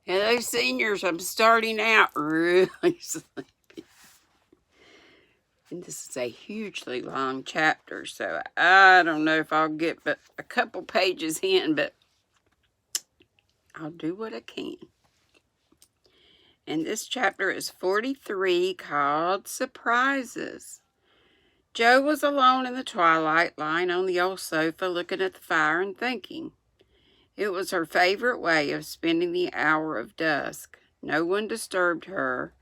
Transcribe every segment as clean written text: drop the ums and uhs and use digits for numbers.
Hello, seniors. I'm starting out really sleepy. And this is a hugely long chapter, so I don't know if I'll get but a couple pages in, but I'll do what I can. And this chapter is 43, called Surprises. Joe was alone in the twilight, lying on the old sofa, looking at the fire and thinking. It was her favorite way of spending the hour of dusk. No one disturbed her,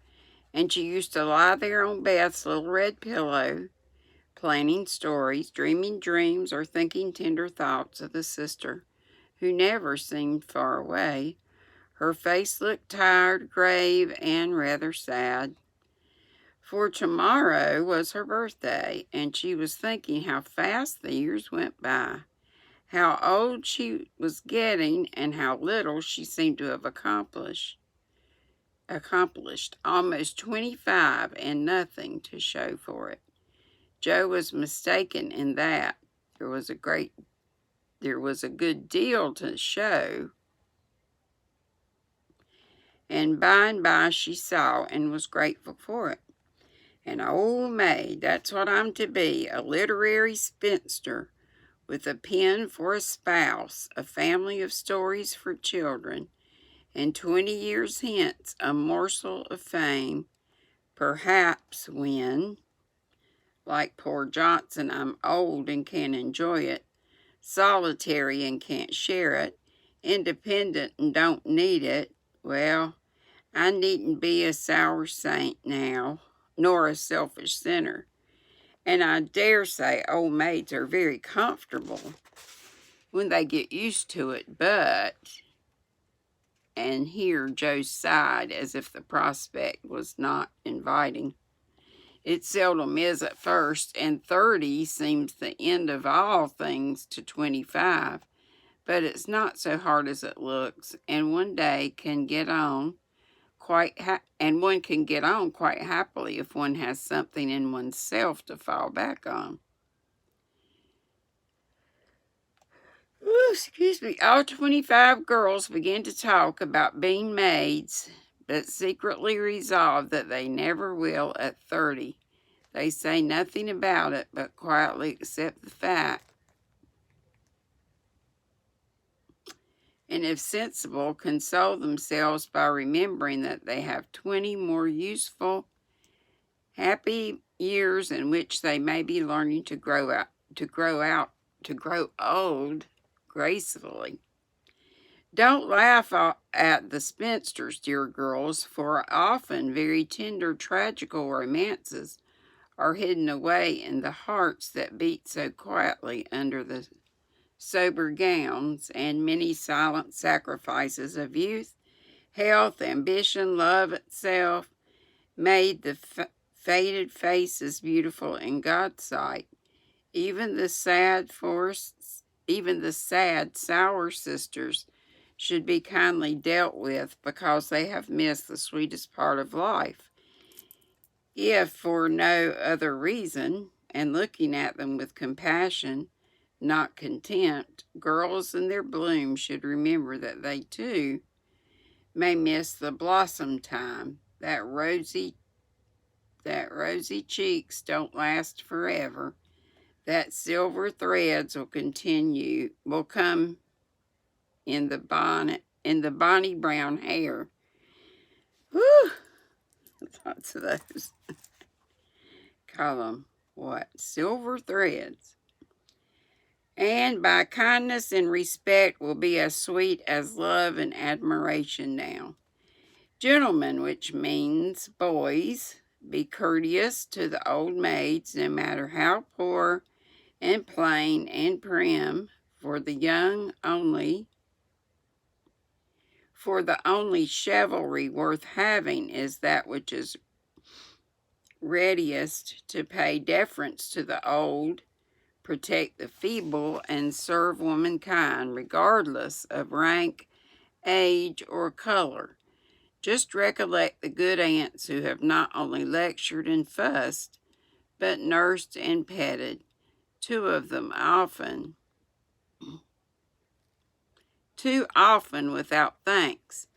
and she used to lie there on Beth's little red pillow, planning stories, dreaming dreams, or thinking tender thoughts of the sister who never seemed far away. Her face looked tired, grave, and rather sad. For tomorrow was her birthday, and she was thinking how fast the years went by, how old she was getting, and how little she seemed to have accomplished. Almost 25 and nothing to show for it. Joe was mistaken in that. There was a good deal to show. And by she saw and was grateful for it. An old maid, that's what I'm to be, a literary spinster with a pen for a spouse, a family of stories for children, and 20 years hence a morsel of fame, perhaps when, like poor Johnson, I'm old and can't enjoy it, solitary and can't share it, independent and don't need it. Well, I needn't be a sour saint now, nor a selfish sinner. And I dare say old maids are very comfortable when they get used to it, but... And here Joe sighed as if the prospect was not inviting. It seldom is at first, and 30 seems the end of all things to 25. But it's not so hard as it looks, and one can get on quite happily if one has something in oneself to fall back on. Ooh, excuse me. All 25 girls began to talk about being maids, but secretly resolved that they never will at 30. They say nothing about it, but quietly accept the fact. And if sensible, console themselves by remembering that they have 20 more useful, happy years in which they may be learning to grow old gracefully. Don't laugh at the spinsters, dear girls, for often very tender, tragical romances are hidden away in the hearts that beat so quietly under the sober gowns, and many silent sacrifices of youth, health, ambition, love itself, made the faded faces beautiful in God's sight. Even the sad, sour sisters should be kindly dealt with because they have missed the sweetest part of life. If for no other reason, and looking at them with compassion, not contempt, girls in their bloom should remember that they too may miss the blossom time. That rosy cheeks don't last forever. That silver threads will come in the bonny brown hair. Whew! Lots of those. Call them what? Silver threads. And by kindness and respect will be as sweet as love and admiration now. Gentlemen, which means boys, be courteous to the old maids, no matter how poor and plain and prim, for the only chivalry worth having is that which is readiest to pay deference to the old, protect the feeble, and serve womankind, regardless of rank, age, or color. Just recollect the good aunts who have not only lectured and fussed, but nursed and petted, too often without thanks.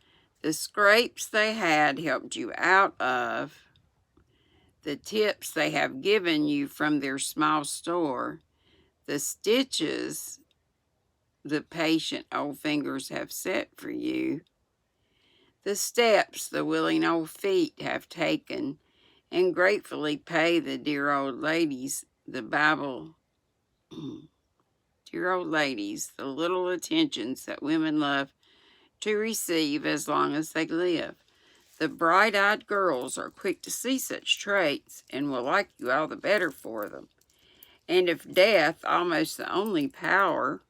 The scrapes they had helped you out of, the tips they have given you from their small store, the stitches the patient old fingers have set for you, the steps the willing old feet have taken, and gratefully pay the dear old ladies, the Bible, dear old ladies, the little attentions that women love to receive as long as they live. The bright-eyed girls are quick to see such traits and will like you all the better for them. And if death, almost the only power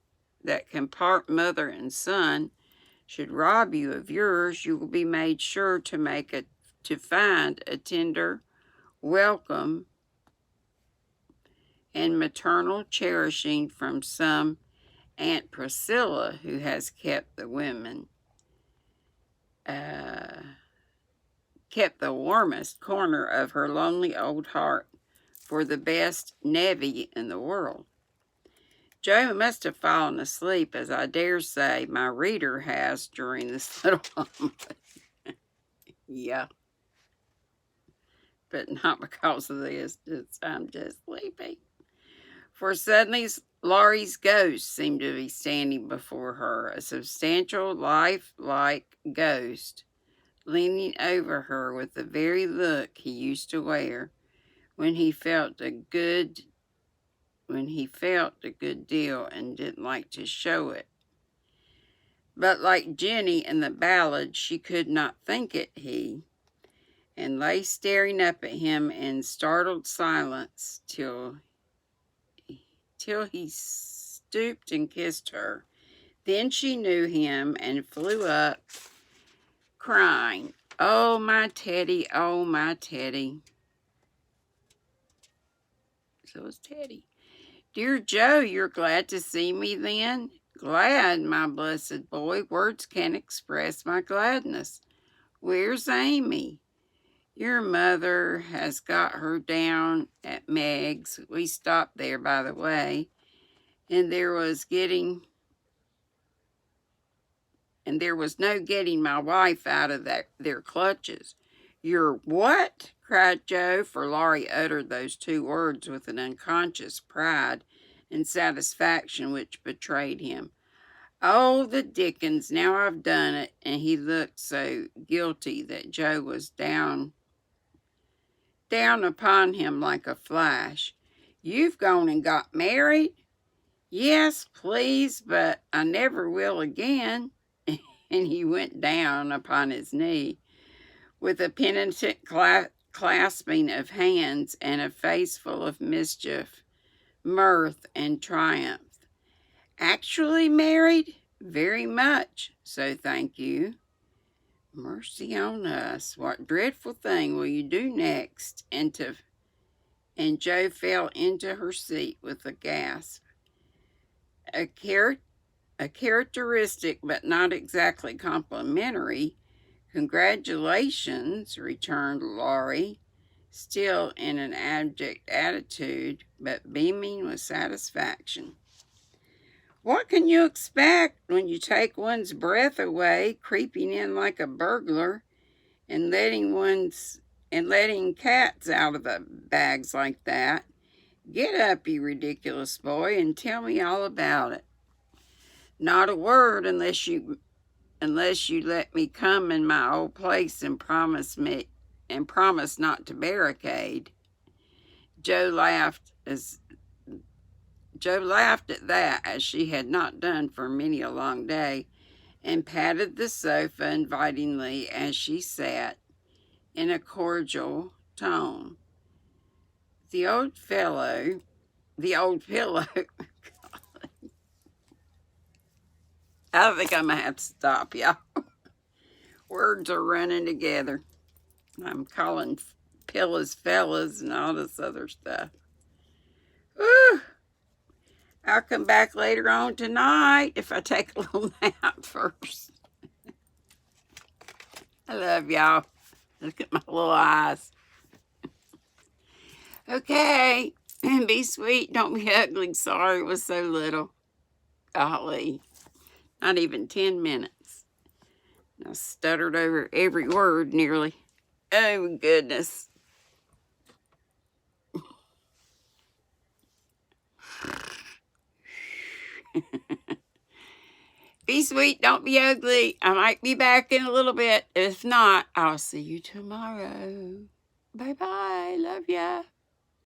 that can part mother and son, should rob you of yours, you will be made sure to find a tender welcome and maternal cherishing from some Aunt Priscilla who has kept the warmest corner of her lonely old heart for the best nevy in the world. Joe must have fallen asleep, as I dare say my reader has during this little moment. Yeah. But not because of this, I'm just sleepy. For suddenly Laurie's ghost seemed to be standing before her, a substantial, life-like ghost, leaning over her with the very look he used to wear when he felt a good deal and didn't like to show it. But like Jenny in the ballad, she could not think it he, and lay staring up at him in startled silence till he stooped and kissed her. Then she knew him and flew up, crying, "Oh, my Teddy, oh, my Teddy." So was Teddy. "Dear Joe, you're glad to see me then?" "Glad, my blessed boy. Words can't express my gladness. Where's Amy?" "Your mother has got her down at Meg's. We stopped there, by the way, and there was no getting my wife out of their clutches." "Your what?" cried Joe, for Laurie uttered those two words with an unconscious pride and satisfaction which betrayed him. "Oh, the dickens, now I've done it," and he looked so guilty that Joe was down upon him like a flash. "You've gone and got married?" "Yes, please, but I never will again." And he went down upon his knee with a penitent clasping of hands and a face full of mischief, mirth, and triumph. "Actually married?" "Very much so, thank you." "Mercy on us, what dreadful thing will you do next?" And Joe fell into her seat with a gasp. A characteristic, but not exactly complimentary, "Congratulations," returned Laurie, still in an abject attitude, but beaming with satisfaction. "What can you expect when you take one's breath away, creeping in like a burglar, and letting cats out of the bags like that? Get up, you ridiculous boy, and tell me all about it." "Not a word unless you let me come in my old place and promise not to barricade." Joe laughed at that, as she had not done for many a long day, and patted the sofa invitingly as she sat, in a cordial tone. The old pillow, I think I'm going to have to stop, y'all. Words are running together. I'm calling pillows fellas and all this other stuff. Whew. I'll come back later on tonight if I take a little nap first. I love y'all. Look at my little eyes. Okay. Be sweet. Don't be ugly. Sorry it was so little. Golly. Not even 10 minutes. I stuttered over every word nearly. Oh, goodness. Be sweet, don't be ugly. I might be back in a little bit. If not, I'll see you tomorrow. Bye-bye. Love ya.